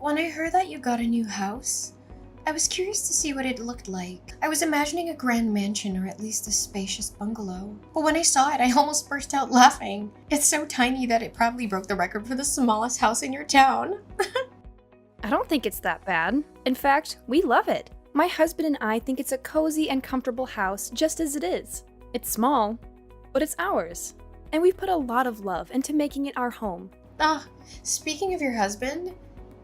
When I heard that you got a new house, I was curious to see what it looked like. I was imagining a grand mansion or at least a spacious bungalow. But when I saw it, I almost burst out laughing. It's so tiny that it probably broke the record for the smallest house in your town. I don't think it's that bad. In fact, we love it. My husband and I think it's a cozy and comfortable house just as it is. It's small, but it's ours. And we've put a lot of love into making it our home. Speaking of your husband,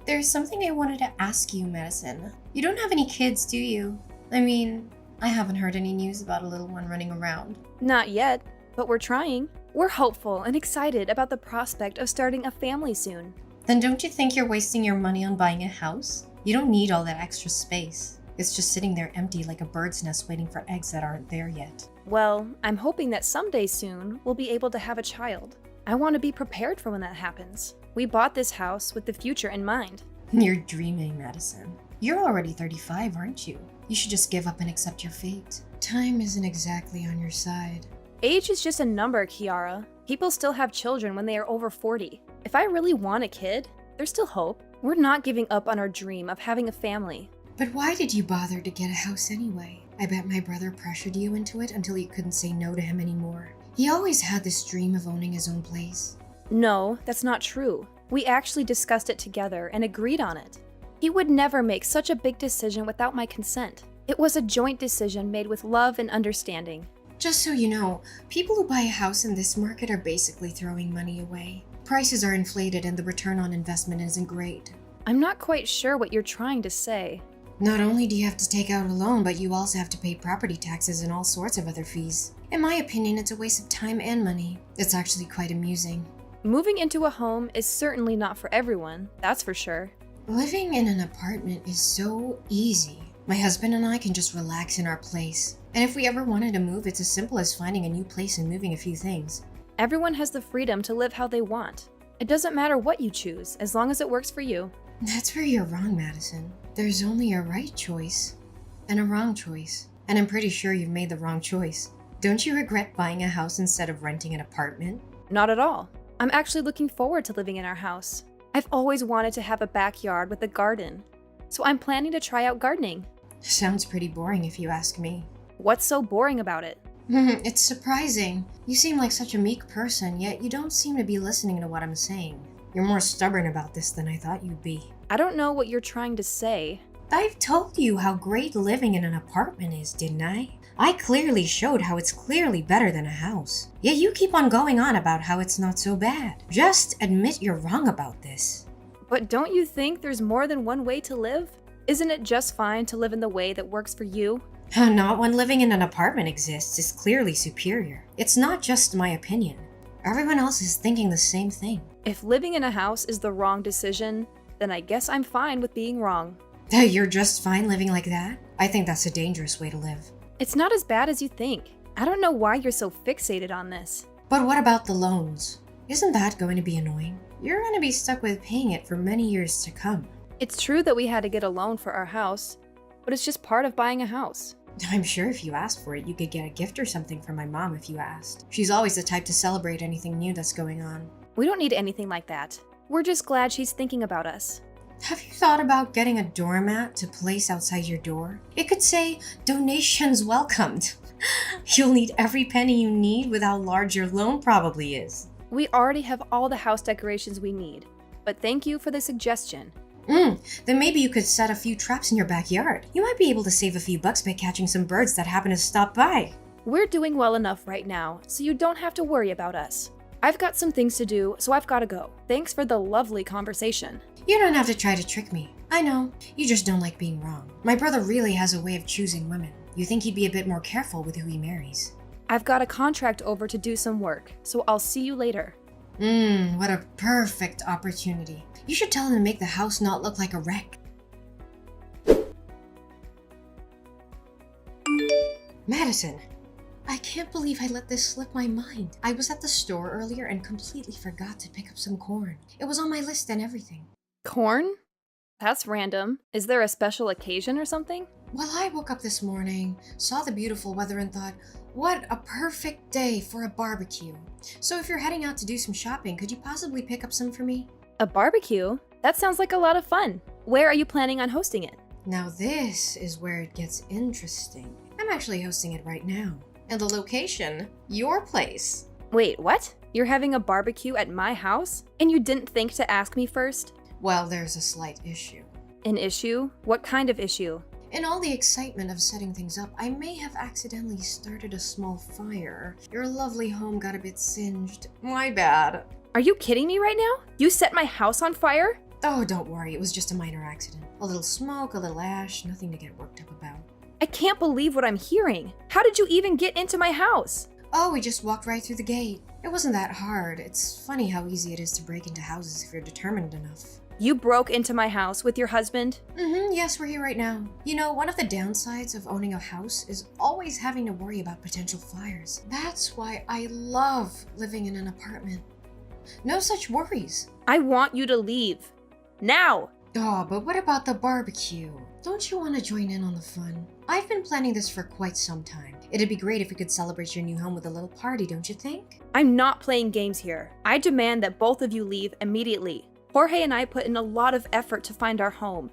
there's something I wanted to ask you, Madison. You don't have any kids, do you? I mean, I haven't heard any news about a little one running around. Not yet, but we're trying. We're hopeful and excited about the prospect of starting a family soon. Then don't you think you're wasting your money on buying a house? You don't need all that extra space. It's just sitting there empty like a bird's nest waiting for eggs that aren't there yet. Well, I'm hoping that someday soon we'll be able to have a child. I want to be prepared for when that happens. We bought this house with the future in mind. You're dreaming, Madison. You're already 35, aren't you? You should just give up and accept your fate. Time isn't exactly on your side. Age is just a number, Kiara. People still have children when they are over 40. If I really want a kid, there's still hope. We're not giving up on our dream of having a family. But why did you bother to get a house anyway? I bet my brother pressured you into it until you couldn't say no to him anymore. He always had this dream of owning his own place. No, that's not true. We actually discussed it together and agreed on it. He would never make such a big decision without my consent. It was a joint decision made with love and understanding. Just so you know, people who buy a house in this market are basically throwing money away. Prices are inflated and the return on investment isn't great. I'm not quite sure what you're trying to say. Not only do you have to take out a loan, but you also have to pay property taxes and all sorts of other fees. In my opinion, it's a waste of time and money. It's actually quite amusing. Moving into a home is certainly not for everyone, that's for sure. Living in an apartment is so easy. My husband and I can just relax in our place. And if we ever wanted to move, it's as simple as finding a new place and moving a few things. Everyone has the freedom to live how they want. It doesn't matter what you choose, as long as it works for you. That's where you're wrong, Madison. There's only a right choice and a wrong choice. And I'm pretty sure you've made the wrong choice. Don't you regret buying a house instead of renting an apartment? Not at all. I'm actually looking forward to living in our house. I've always wanted to have a backyard with a garden, so I'm planning to try out gardening. Sounds pretty boring if you ask me. What's so boring about it? It's surprising. You seem like such a meek person, yet you don't seem to be listening to what I'm saying. You're more stubborn about this than I thought you'd be. I don't know what you're trying to say. I've told you how great living in an apartment is, didn't I? I clearly showed how it's clearly better than a house. Yet you keep on going on about how it's not so bad. Just admit you're wrong about this. But don't you think there's more than one way to live? Isn't it just fine to live in the way that works for you? Not when living in an apartment exists is clearly superior. It's not just my opinion. Everyone else is thinking the same thing. If living in a house is the wrong decision, then I guess I'm fine with being wrong. You're just fine living like that? I think that's a dangerous way to live. It's not as bad as you think. I don't know why you're so fixated on this. But what about the loans? Isn't that going to be annoying? You're going to be stuck with paying it for many years to come. It's true that we had to get a loan for our house, but it's just part of buying a house. I'm sure if you asked for it, you could get a gift or something from my mom if you asked. She's always the type to celebrate anything new that's going on. We don't need anything like that. We're just glad she's thinking about us. Have you thought about getting a doormat to place outside your door? It could say, "Donations welcomed." You'll need every penny you need with how large your loan probably is. We already have all the house decorations we need, but thank you for the suggestion. Then maybe you could set a few traps in your backyard. You might be able to save a few bucks by catching some birds that happen to stop by. We're doing well enough right now, so you don't have to worry about us. I've got some things to do, so I've got to go. Thanks for the lovely conversation. You don't have to try to trick me. I know, you just don't like being wrong. My brother really has a way of choosing women. You think he'd be a bit more careful with who he marries. I've got a contract over to do some work, so I'll see you later. What a perfect opportunity. You should tell him to make the house not look like a wreck. Madison, I can't believe I let this slip my mind. I was at the store earlier and completely forgot to pick up some corn. It was on my list and everything. Corn? That's random. Is there a special occasion or something? Well, I woke up this morning, saw the beautiful weather and thought, what a perfect day for a barbecue. So if you're heading out to do some shopping, could you possibly pick up some for me? A barbecue? That sounds like a lot of fun. Where are you planning on hosting it? Now this is where it gets interesting. I'm actually hosting it right now. And the location? Your place. Wait, what? You're having a barbecue at my house? And you didn't think to ask me first? Well, there's a slight issue. An issue? What kind of issue? In all the excitement of setting things up, I may have accidentally started a small fire. Your lovely home got a bit singed. My bad. Are you kidding me right now? You set my house on fire? Oh, don't worry, it was just a minor accident. A little smoke, a little ash, nothing to get worked up about. I can't believe what I'm hearing. How did you even get into my house? Oh, we just walked right through the gate. It wasn't that hard. It's funny how easy it is to break into houses if you're determined enough. You broke into my house with your husband? Yes, we're here right now. You know, one of the downsides of owning a house is always having to worry about potential fires. That's why I love living in an apartment. No such worries. I want you to leave. Now! Oh, but what about the barbecue? Don't you want to join in on the fun? I've been planning this for quite some time. It'd be great if we could celebrate your new home with a little party, don't you think? I'm not playing games here. I demand that both of you leave immediately. Jorge and I put in a lot of effort to find our home,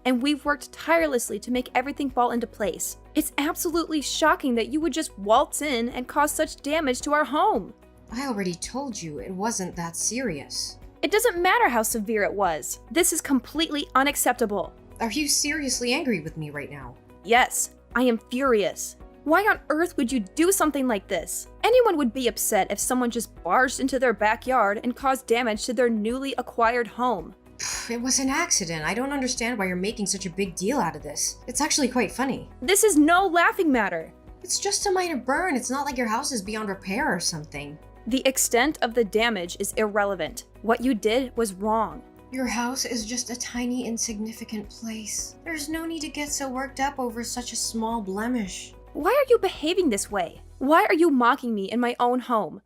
and we've worked tirelessly to make everything fall into place. It's absolutely shocking that you would just waltz in and cause such damage to our home. I already told you it wasn't that serious. It doesn't matter how severe it was. This is completely unacceptable. Are you seriously angry with me right now? Yes, I am furious. Why on earth would you do something like this? Anyone would be upset if someone just barged into their backyard and caused damage to their newly acquired home. It was an accident. I don't understand why you're making such a big deal out of this. It's actually quite funny. This is no laughing matter. It's just a minor burn. It's not like your house is beyond repair or something. The extent of the damage is irrelevant. What you did was wrong. Your house is just a tiny, insignificant place. There's no need to get so worked up over such a small blemish. Why are you behaving this way? Why are you mocking me in my own home?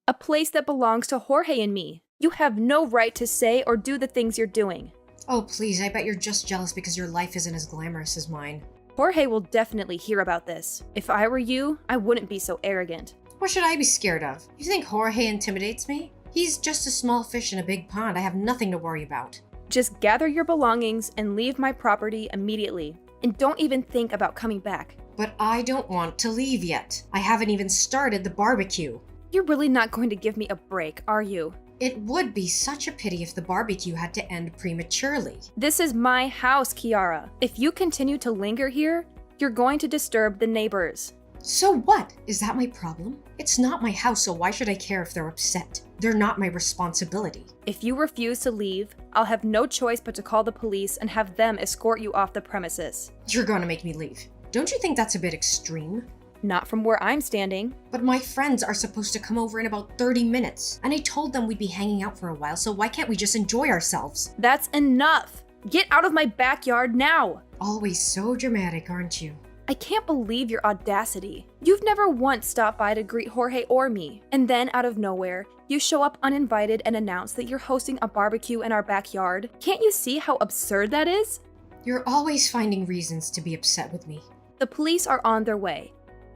A place that belongs to Jorge and me. You have no right to say or do the things you're doing. Oh, please, I bet you're just jealous because your life isn't as glamorous as mine. Jorge will definitely hear about this. If I were you, I wouldn't be so arrogant. What should I be scared of? You think Jorge intimidates me? He's just a small fish in a big pond. I have nothing to worry about. Just gather your belongings and leave my property immediately. And don't even think about coming back. But I don't want to leave yet. I haven't even started the barbecue. You're really not going to give me a break, are you? It would be such a pity if the barbecue had to end prematurely. This is my house, Kiara. If you continue to linger here, you're going to disturb the neighbors. So what? Is that my problem? It's not my house, so why should I care if they're upset? They're not my responsibility. If you refuse to leave, I'll have no choice but to call the police and have them escort you off the premises. You're gonna make me leave. Don't you think that's a bit extreme? Not from where I'm standing. But my friends are supposed to come over in about 30 minutes, and I told them we'd be hanging out for a while, so why can't we just enjoy ourselves? That's enough! Get out of my backyard now! Always so dramatic, aren't you? I can't believe your audacity. You've never once stopped by to greet Jorge or me, and then out of nowhere, you show up uninvited and announce that you're hosting a barbecue in our backyard. Can't you see how absurd that is? You're always finding reasons to be upset with me. The police are on their way.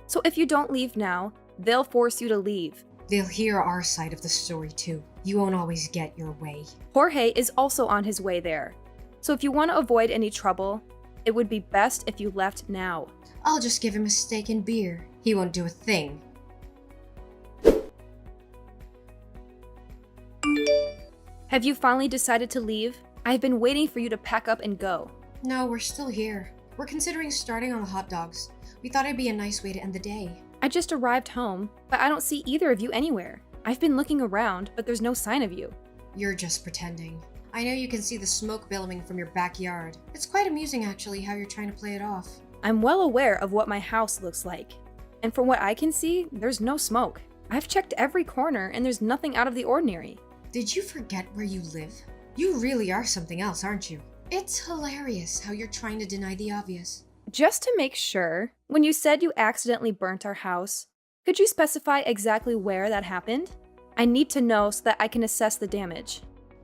So if you don't leave now, they'll force you to leave. They'll hear our side of the story too. You won't always get your way. Jorge is also on his way there. So if you want to avoid any trouble, it would be best if you left now. I'll just give him a steak and beer. He won't do a thing. Have you finally decided to leave? I've been waiting for you to pack up and go. No, we're still here. We're considering starting on the hot dogs. We thought it'd be a nice way to end the day. I just arrived home, but I don't see either of you anywhere. I've been looking around, but there's no sign of you. You're just pretending. I know you can see the smoke billowing from your backyard. It's quite amusing actually how you're trying to play it off. I'm well aware of what my house looks like. And from what I can see, there's no smoke. I've checked every corner and there's nothing out of the ordinary. Did you forget where you live? You really are something else, aren't you? It's hilarious how you're trying to deny the obvious. Just to make sure, when you said you accidentally burnt our house, could you specify exactly where that happened? I need to know so that I can assess the damage.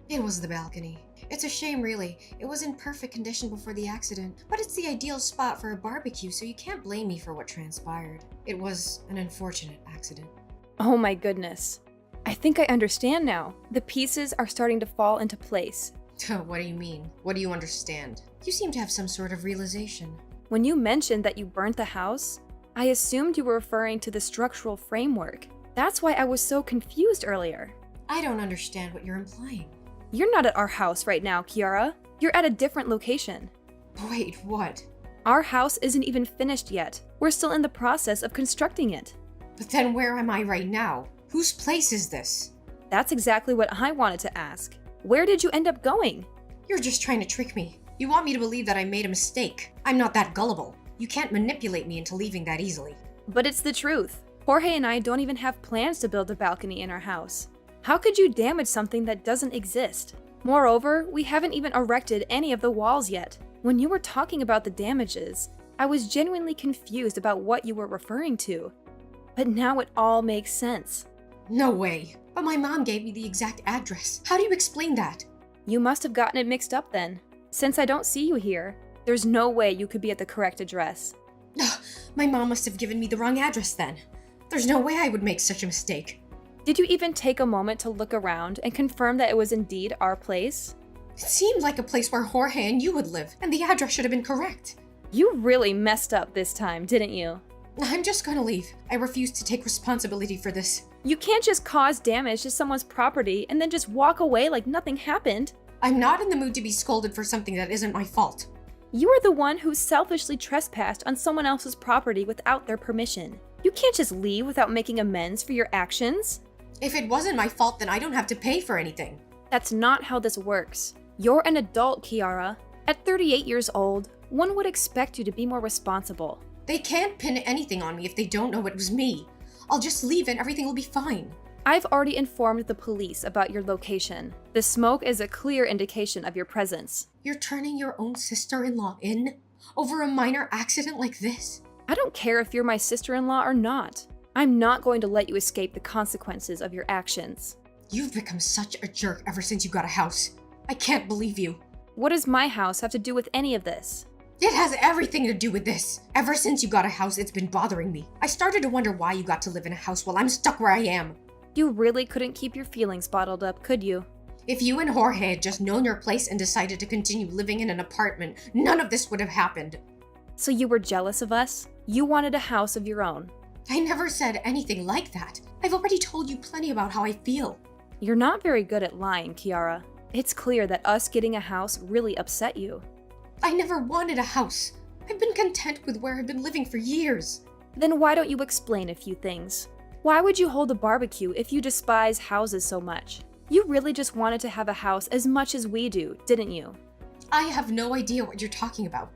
It was the balcony. It's a shame, really. It was in perfect condition before the accident, but it's the ideal spot for a barbecue, so you can't blame me for what transpired. It was an unfortunate accident. Oh my goodness. I think I understand now. The pieces are starting to fall into place. What do you mean? What do you understand? You seem to have some sort of realization. When you mentioned that you burnt the house, I assumed you were referring to the structural framework. That's why I was so confused earlier. I don't understand what you're implying. You're not at our house right now, Kiara. You're at a different location. Wait, what? Our house isn't even finished yet. We're still in the process of constructing it. But then where am I right now? Whose place is this? That's exactly what I wanted to ask. Where did you end up going? You're just trying to trick me. You want me to believe that I made a mistake. I'm not that gullible. You can't manipulate me into leaving that easily. But it's the truth. Jorge and I don't even have plans to build a balcony in our house. How could you damage something that doesn't exist? Moreover, we haven't even erected any of the walls yet. When you were talking about the damages, I was genuinely confused about what you were referring to. But now it all makes sense. No way. But my mom gave me the exact address. How do you explain that? You must have gotten it mixed up then. Since I don't see you here, there's no way you could be at the correct address. My mom must have given me the wrong address then. There's no way I would make such a mistake. Did you even take a moment to look around and confirm that it was indeed our place? It seemed like a place where Jorge and you would live, and the address should have been correct. You really messed up this time, didn't you? I'm just gonna leave. I refuse to take responsibility for this. You can't just cause damage to someone's property and then just walk away like nothing happened. I'm not in the mood to be scolded for something that isn't my fault. You are the one who selfishly trespassed on someone else's property without their permission. You can't just leave without making amends for your actions. If it wasn't my fault, then I don't have to pay for anything. That's not how this works. You're an adult, Kiara. At 38 years old, one would expect you to be more responsible. They can't pin anything on me if they don't know it was me. I'll just leave and everything will be fine. I've already informed the police about your location. The smoke is a clear indication of your presence. You're turning your own sister-in-law in? Over a minor accident like this? I don't care if you're my sister-in-law or not. I'm not going to let you escape the consequences of your actions. You've become such a jerk ever since you got a house. I can't believe you. What does my house have to do with any of this? It has everything to do with this. Ever since you got a house, it's been bothering me. I started to wonder why you got to live in a house while I'm stuck where I am. You really couldn't keep your feelings bottled up, could you? If you and Jorge had just known your place and decided to continue living in an apartment, none of this would have happened. So you were jealous of us? You wanted a house of your own. I never said anything like that. I've already told you plenty about how I feel. You're not very good at lying, Kiara. It's clear that us getting a house really upset you. I never wanted a house. I've been content with where I've been living for years. Then why don't you explain a few things? Why would you hold a barbecue if you despise houses so much? You really just wanted to have a house as much as we do, didn't you? I have no idea what you're talking about.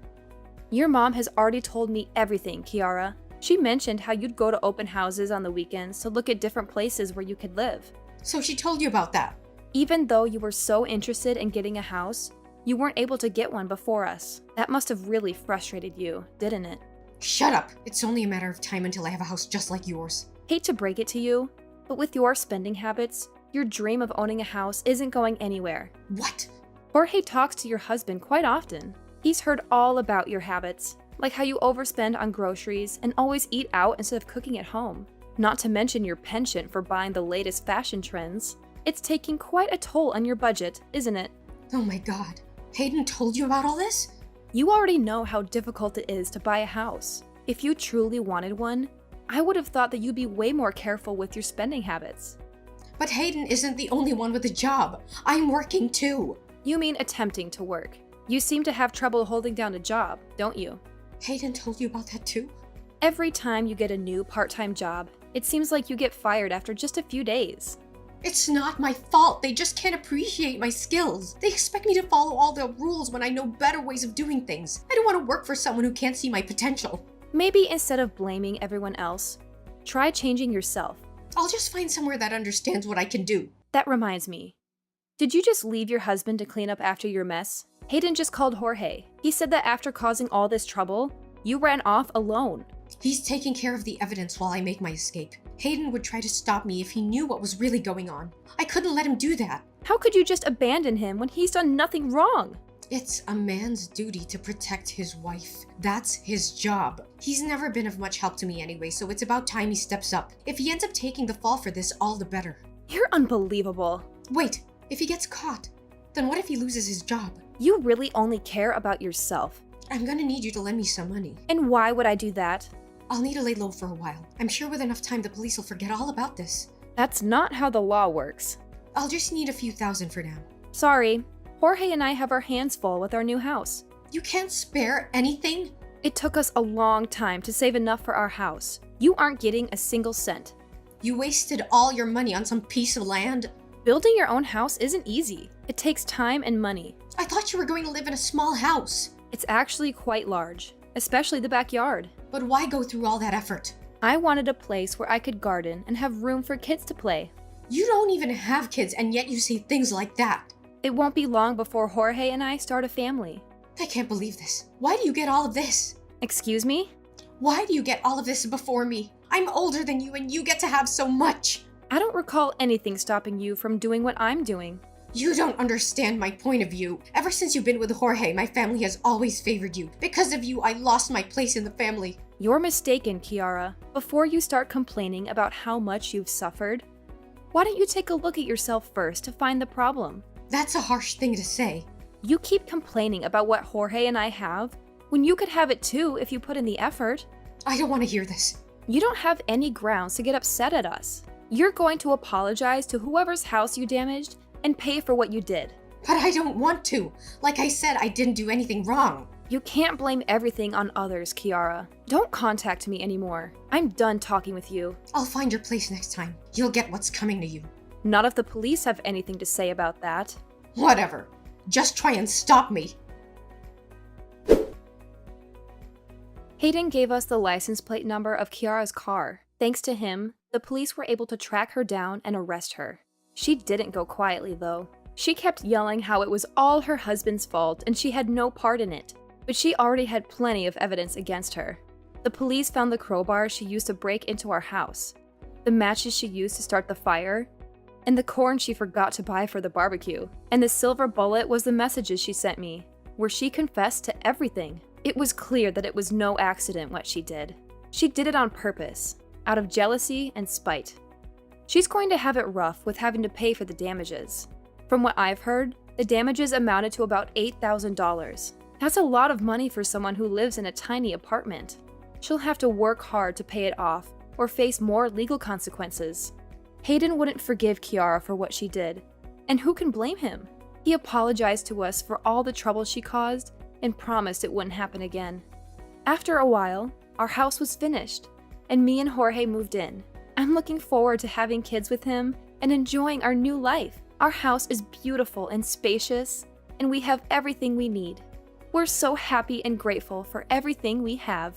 Your mom has already told me everything, Kiara. She mentioned how you'd go to open houses on the weekends to look at different places where you could live. So she told you about that? Even though you were so interested in getting a house, you weren't able to get one before us. That must have really frustrated you, didn't it? Shut up! It's only a matter of time until I have a house just like yours. Hate to break it to you, but with your spending habits, your dream of owning a house isn't going anywhere. What? Jorge talks to your husband quite often. He's heard all about your habits, like how you overspend on groceries and always eat out instead of cooking at home. Not to mention your penchant for buying the latest fashion trends. It's taking quite a toll on your budget, isn't it? Oh my god. Hayden told you about all this? You already know how difficult it is to buy a house. If you truly wanted one, I would have thought that you'd be way more careful with your spending habits. But Hayden isn't the only one with a job. I'm working too. You mean attempting to work. You seem to have trouble holding down a job, don't you? Hayden told you about that too? Every time you get a new part-time job, it seems like you get fired after just a few days. It's not my fault. They just can't appreciate my skills. They expect me to follow all the rules when I know better ways of doing things. I don't want to work for someone who can't see my potential. Maybe instead of blaming everyone else, try changing yourself. I'll just find somewhere that understands what I can do. That reminds me. Did you just leave your husband to clean up after your mess? Hayden just called Jorge. He said that after causing all this trouble, you ran off alone. He's taking care of the evidence while I make my escape. Hayden would try to stop me if he knew what was really going on. I couldn't let him do that. How could you just abandon him when he's done nothing wrong? It's a man's duty to protect his wife. That's his job. He's never been of much help to me anyway, so it's about time he steps up. If he ends up taking the fall for this, all the better. You're unbelievable. Wait, if he gets caught, Then what if he loses his job? You really only care about yourself. I'm gonna need you to lend me some money. And why would I do that? I'll need to lay low for a while. I'm sure with enough time the police will forget all about this. That's not how the law works. I'll just need a few thousand for now. Sorry, Jorge and I have our hands full with our new house. You can't spare anything? It took us a long time to save enough for our house. You aren't getting a single cent. You wasted all your money on some piece of land? Building your own house isn't easy. It takes time and money. I thought you were going to live in a small house. It's actually quite large, especially the backyard. But why go through all that effort? I wanted a place where I could garden and have room for kids to play. You don't even have kids, and yet you say things like that. It won't be long before Jorge and I start a family. I can't believe this. Why do you get all of this? Excuse me? Why do you get all of this before me? I'm older than you and you get to have so much. I don't recall anything stopping you from doing what I'm doing. You don't understand my point of view. Ever since you've been with Jorge, my family has always favored you. Because of you, I lost my place in the family. You're mistaken, Kiara. Before you start complaining about how much you've suffered, why don't you take a look at yourself first to find the problem? That's a harsh thing to say. You keep complaining about what Jorge and I have, when you could have it too if you put in the effort. I don't want to hear this. You don't have any grounds to get upset at us. You're going to apologize to whoever's house you damaged and pay for what you did. But I don't want to. Like I said, I didn't do anything wrong. You can't blame everything on others, Kiara. Don't contact me anymore. I'm done talking with you. I'll find your place next time. You'll get what's coming to you. Not if the police have anything to say about that. Whatever. Just try and stop me. Hayden gave us the license plate number of Kiara's car. Thanks to him, the police were able to track her down and arrest her. She didn't go quietly, though. She kept yelling how it was all her husband's fault and she had no part in it. But she already had plenty of evidence against her. The police found the crowbar she used to break into our house, the matches she used to start the fire, and the corn she forgot to buy for the barbecue. And the silver bullet was the messages she sent me, where she confessed to everything. It was clear that it was no accident what she did. She did it on purpose, out of jealousy and spite. She's going to have it rough with having to pay for the damages. From what I've heard, the damages amounted to about $8,000. That's a lot of money for someone who lives in a tiny apartment. She'll have to work hard to pay it off or face more legal consequences. Hayden wouldn't forgive Kiara for what she did, and who can blame him? He apologized to us for all the trouble she caused and promised it wouldn't happen again. After a while, our house was finished, and me and Jorge moved in. I'm looking forward to having kids with him and enjoying our new life. Our house is beautiful and spacious, and we have everything we need. We're so happy and grateful for everything we have.